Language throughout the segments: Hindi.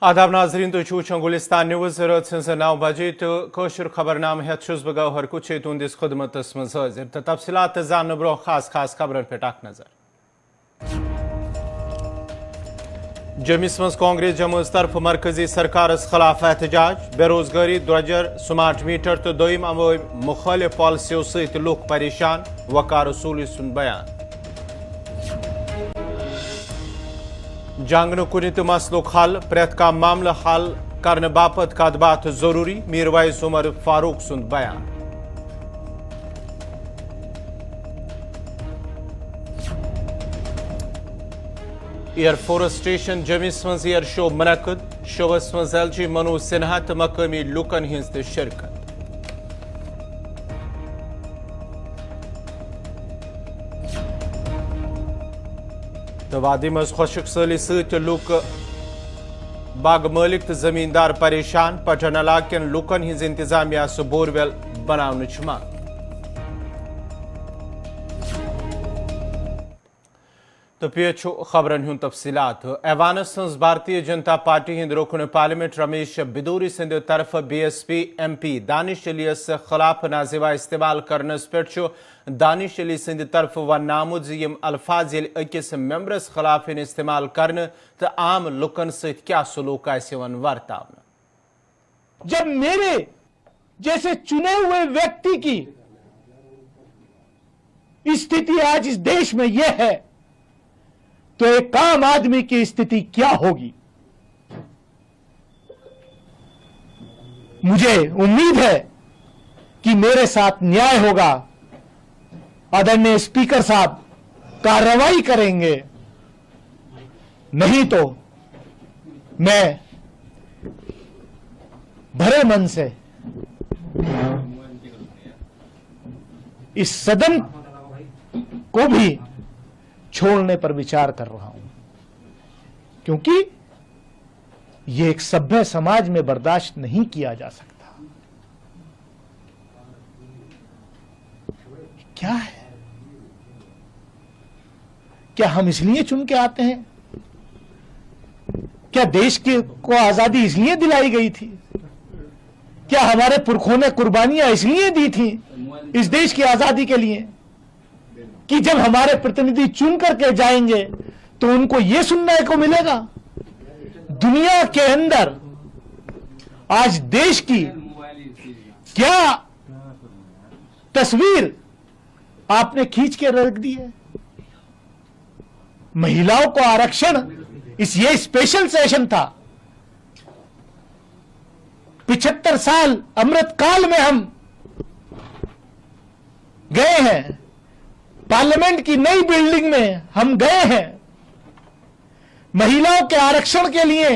आदाब नाजरीन तो चूचों गुलिस्तान न्यूज़ रत 9 बजे तो कोशर खबरनाम है बगौ हर कुछ तुंदिस खुदमत हाजिर तो तफसीलात जान ब्रो खास खबरन पे टाक नजर जमिस मज कांग्रेस जमुस तरफ मरकजी सरकार खिलाफ एहतजाज बेरोजगारी द्रजर स्मार्ट मीटर तो दोम अवम मुखालिफ पॉलिसियों सत लूख परेशान वकार रसूल सुन बयान जंग कुन मसलुक हल प्रेत का मामला हल करने बापत कद बात जरूरी मीरवाइस उमर फारूक सुन बयान एयरफोरेस्टेशन जमिस मज एयर शो मनकद शोवस मज एलजी मनोज सिन्हा तो मकामी लुकन हिंद शिरकत तो वादी मज खुशक सली सत लुक बाग मालिक तो जमींदार परेशान पटन इलाकन लुकन हिंज इंतजामिया सह बोरवेल बनावनच मांग तो पेश खबरन हुंद तफसीलात ऐवानस मज भारतीय जनता पार्टी हिंद रुकन पार्लियामेंट रमेश बिदूरी सिंध तरफ BSP MP दानिश अलियस खिलाफ नाजिवा इस्तेमाल करनस पे दानिश अली सिंध तरफ व नामुज यम अल्फाज अकिस मेंबरस खिलाफ इस्तेमाल करन तो आम लुकन सत क्या सलूक वर्तावन। जब मेरे जैसे चुने हुए व्यक्ति की स्थिति आज इस देश में यह है तो एक आम आदमी की स्थिति क्या होगी। मुझे उम्मीद है कि मेरे साथ न्याय होगा, आदरणीय स्पीकर साहब कार्रवाई करेंगे, नहीं तो मैं भरे मन से इस सदन को भी छोड़ने पर विचार कर रहा हूं, क्योंकि यह एक सभ्य समाज में बर्दाश्त नहीं किया जा सकता। क्या है? क्या हम इसलिए चुन के आते हैं? क्या देश को आजादी इसलिए दिलाई गई थी? क्या हमारे पुरखों ने कुर्बानियां इसलिए दी थी इस देश की आजादी के लिए कि जब हमारे प्रतिनिधि चुन करके जाएंगे तो उनको यह सुनने को मिलेगा? दुनिया के अंदर आज देश की क्या तस्वीर आपने खींच के रख दी है? महिलाओं को आरक्षण ये स्पेशल सेशन था। 75 साल अमृत काल में हम गए हैं, पार्लियामेंट की नई बिल्डिंग में हम गए हैं, महिलाओं के आरक्षण के लिए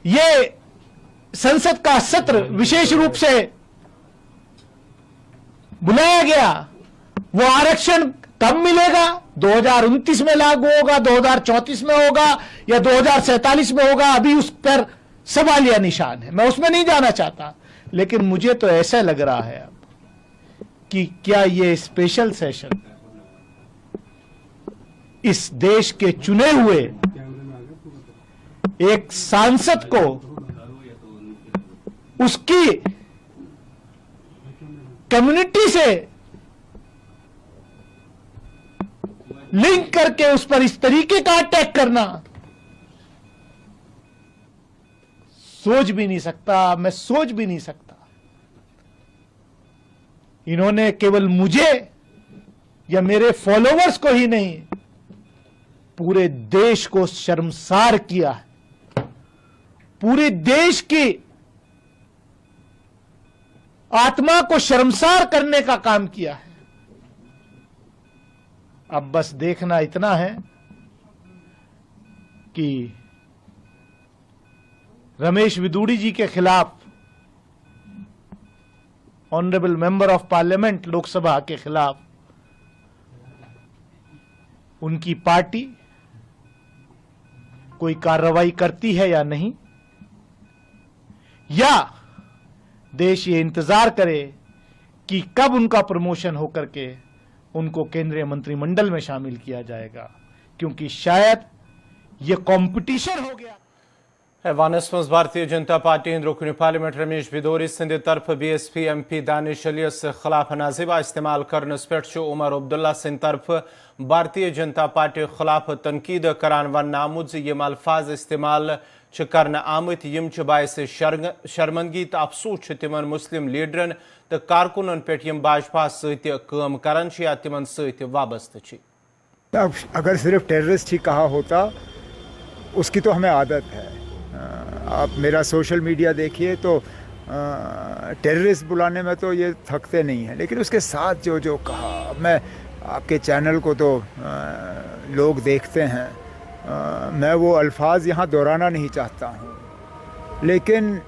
यह संसद का सत्र विशेष रूप से बुलाया गया। वो आरक्षण कब मिलेगा? 2029 में लागू होगा, 2034 में होगा या 2047 में होगा? अभी उस पर सवालिया निशान है, मैं उसमें नहीं जाना चाहता, लेकिन मुझे तो ऐसा लग रहा है अब कि क्या ये स्पेशल सेशन इस देश के चुने हुए एक सांसद को उसकी कम्युनिटी से लिंक करके उस पर इस तरीके का अटैक करना सोच भी नहीं सकता, मैं सोच भी नहीं सकता। इन्होंने केवल मुझे या मेरे फॉलोवर्स को ही नहीं, पूरे देश को शर्मसार किया है, पूरे देश की आत्मा को शर्मसार करने का काम किया है। अब बस देखना इतना है कि रमेश बिदूरी जी के खिलाफ, honourable member of parliament Lok Sabha के खिलाफ उनकी पार्टी कोई कार्रवाई करती है या नहीं, या देश ये इंतजार करे कि कब उनका प्रमोशन होकर के उनको केंद्रीय मंत्रिमंडल में शामिल किया जाएगा, क्योंकि शायद ये कंपटीशन हो गया। ऐवानस मज भारतीय जनता पार्टी हिंद रुकन पार्लियामेंट रमेश बिदोरी सिंध तरफ BSP MP दानिश अलियस खिलाफ नाजिबा इस्तेमाल करनस पे उमर अब्दुल्ला सिंध तरफ भारतीय जनता पार्टी खिलाफ तनकीद करान वन नामुज यम अल्फाज इस्तेमाल करन आमत यम बायस शर्मंदगी तो अफसोस तिमन मुस्लिम लीडरन तो कारकुनन पे यम भाजपा सम करान या तिमन सत वाबस्त। अगर सिर्फ टेररिस्ट ही कहा होता, उसकी तो हमें आदत है। आप मेरा सोशल मीडिया देखिए तो टेररिस्ट बुलाने में तो ये थकते नहीं हैं, लेकिन उसके साथ जो जो कहा, मैं आपके चैनल को तो लोग देखते हैं, मैं वो अल्फाज यहाँ दोहराना नहीं चाहता हूँ, लेकिन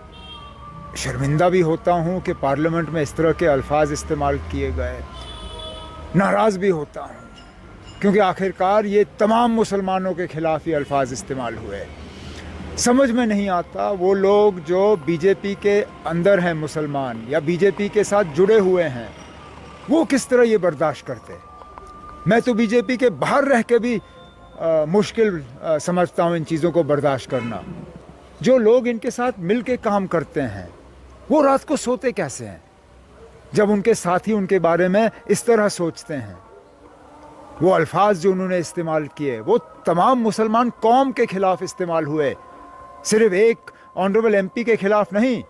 शर्मिंदा भी होता हूँ कि पार्लियामेंट में इस तरह के अल्फाज इस्तेमाल किए गए। नाराज़ भी होता हूँ क्योंकि आखिरकार ये तमाम मुसलमानों के ख़िलाफ़ ये अल्फाज इस्तेमाल हुए। समझ में नहीं आता वो लोग जो बीजेपी के अंदर हैं मुसलमान या बीजेपी के साथ जुड़े हुए हैं, वो किस तरह ये बर्दाश्त करते। मैं तो बीजेपी के बाहर रह के भी मुश्किल समझता हूँ इन चीज़ों को बर्दाश्त करना। जो लोग इनके साथ मिल के काम करते हैं वो रात को सोते कैसे हैं जब उनके साथी उनके बारे में इस तरह सोचते हैं। वो अल्फाज जो उन्होंने इस्तेमाल किए वो तमाम मुसलमान कौम के खिलाफ इस्तेमाल हुए, सिर्फ एक ऑनरेबल MP के खिलाफ नहीं।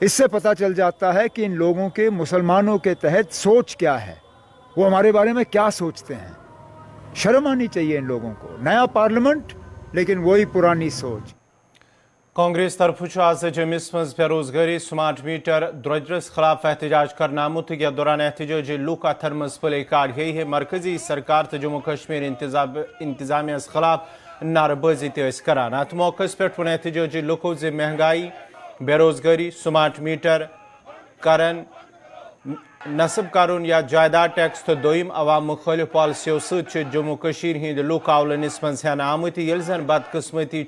इससे पता चल जाता है कि इन लोगों के मुसलमानों के तहत सोच क्या है, वो हमारे बारे में क्या सोचते हैं। शर्म आनी चाहिए इन लोगों को। नया पार्लियामेंट लेकिन वही पुरानी सोच। कांग्रेस तरफ आज जमिस मज बेरोजगारी स्मार्ट मीटर द्रजरस खिलाफ एहतजाज करना आमुत या दौरान एहतजाज लूक अथर मज प्ले कार्ड यही है मरकजी सरकार तो जम्मू कश्मीर इंतजामिया खिलाफ नारबाजी करान। अत मौके पे वन एहतजाज लुको जे महंगाई बेरोजगारी स्मार्ट मीटर करन नस्ब करुन या जायदाद टैक्स तो दोम अवाम मुखालिफ पॉलिसियों सत जम्मू कशीर हिंद लूक आवलनिस मज हेन आमत ये जन बदकिस्मती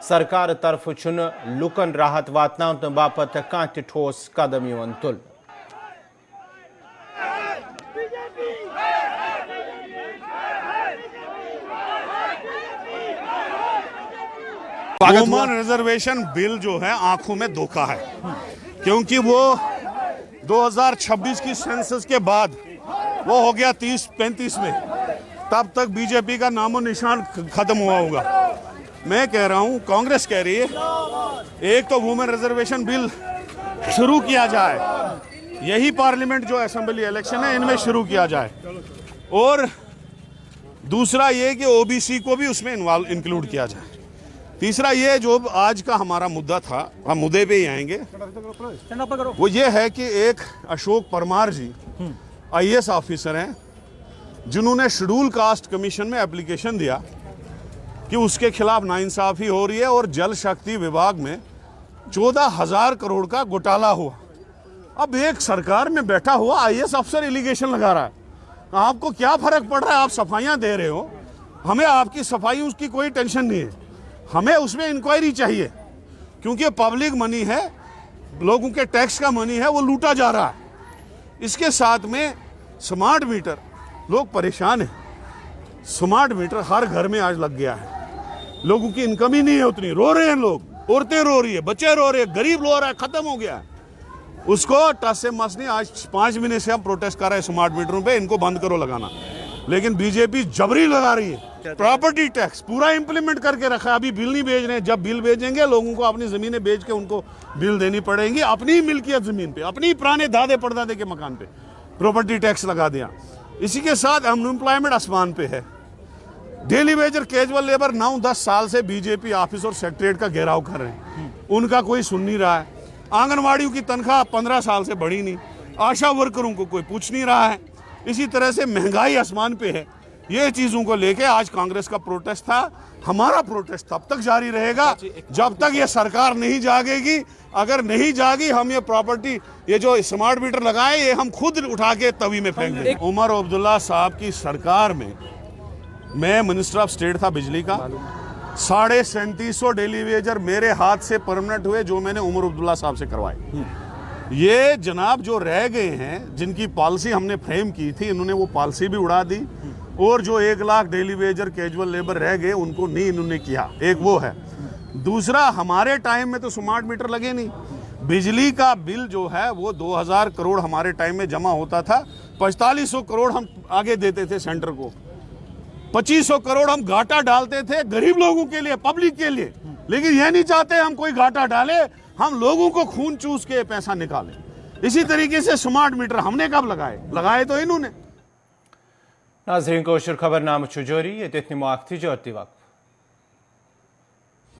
सरकार तरफ लुकन राहत वातन बापत कह ठोस कदम तुल। वुमन रिजर्वेशन बिल जो है आंखों में धोखा है, क्योंकि वो 2026 की सेंसस के बाद वो हो गया 30-35 में, तब तक बीजेपी का नामो निशान खत्म हुआ होगा। मैं कह रहा हूं, कांग्रेस कह रही है एक तो वुमेन रिजर्वेशन बिल शुरू किया जाए, यही पार्लियामेंट जो असेंबली इलेक्शन है इनमें शुरू किया जाए, और दूसरा ये कि OBC को भी उसमें इंक्लूड किया जाए। तीसरा ये जो आज का हमारा मुद्दा था, हम मुद्दे पे ही आएंगे, वो ये है कि एक अशोक परमार जी IAS ऑफिसर हैं जिन्होंने शेड्यूल कास्ट कमीशन में एप्लीकेशन दिया कि उसके खिलाफ नाइंसाफी हो रही है और जल शक्ति विभाग में 14,000 करोड़ का घोटाला हुआ। अब एक सरकार में बैठा हुआ IAS अफसर एलिगेशन लगा रहा है, आपको क्या फर्क पड़ रहा है? आप सफाइयां दे रहे हो, हमें आपकी सफाई उसकी कोई टेंशन नहीं है, हमें उसमें इंक्वायरी चाहिए, क्योंकि पब्लिक मनी है, लोगों के टैक्स का मनी है, वो लूटा जा रहा है। इसके साथ में स्मार्ट मीटर, लोग परेशान हैं। स्मार्ट मीटर हर घर में आज लग गया है, लोगों की इनकम ही नहीं है उतनी, रो रहे हैं लोग, औरतें रो रही है, बच्चे रो रहे हैं, गरीब रो रहा है, खत्म हो गया है। उसको टस से मस नहीं। आज 5 महीने से हम प्रोटेस्ट कर रहे हैं स्मार्ट मीटरों पे, इनको बंद करो लगाना, लेकिन बीजेपी जबरी लगा रही है। प्रॉपर्टी टैक्स पूरा इंप्लीमेंट करके रखा है, अभी बिल नहीं भेज रहे हैं। जब बिल भेजेंगे लोगों को अपनी जमीनें बेच के उनको बिल देनी पड़ेगी, अपनी मिल्कियत जमीन पे, अपनी पुराने दादे परदादे के मकान पे प्रॉपर्टी टैक्स लगा दिया। इसी के साथ अनएम्प्लॉयमेंट आसमान पे है। डेली वेजर कैजुअल लेबर 9-10 साल से बीजेपी ऑफिस और सेक्रेटरीट का घेराव कर रहे हैं, उनका कोई सुन नहीं रहा है। आंगनवाड़ियों की तनख्वाह 15 साल से बढ़ी नहीं, आशा वर्करों को कोई पूछ नहीं रहा है। इसी तरह से महंगाई आसमान पे है। ये चीज़ों को लेके आज कांग्रेस का प्रोटेस्ट था, हमारा प्रोटेस्ट तब तक जारी रहेगा जब तक ये सरकार नहीं जागेगी। अगर नहीं जागी, हम ये प्रॉपर्टी, ये जो स्मार्ट मीटर लगाए, ये हम खुद उठा के तवी में फेंक देंगे। उमर अब्दुल्ला साहब की सरकार में मैं मिनिस्टर ऑफ स्टेट था बिजली का, 3750 डेली वेजर मेरे हाथ से परमानेंट हुए, जो मैंने उमर अब्दुल्ला साहब से करवाए। ये जनाब जो रह गए हैं, जिनकी पॉलिसी हमने फ्रेम की थी, इन्होंने वो पॉलिसी भी उड़ा दी, और जो 1 lakh daily Vaser casual labour रह गए उनको नहीं इन्होंने किया। एक वो है। दूसरा, हमारे टाइम में तो स्मार्ट मीटर लगे नहीं। बिजली का बिल जो है वो 2000 करोड़ हमारे टाइम में जमा होता था। 4500 करोड़ हम आगे देते थे सेंटर को, 2500 करोड़ हम घाटा डालते थे गरीब लोगों के लिए, पब्लिक के लिए। लेकिन ये नहीं चाहते हम कोई घाटा डाले, हम लोगों को खून चूस के पैसा निकाले। इसी तरीके से स्मार्ट मीटर हमने कब लगाए तो इन्होंने। नाज़रीन, कोशर खबरनामा चुजोरी ये तितनी मुआख्ती जोरती वक्त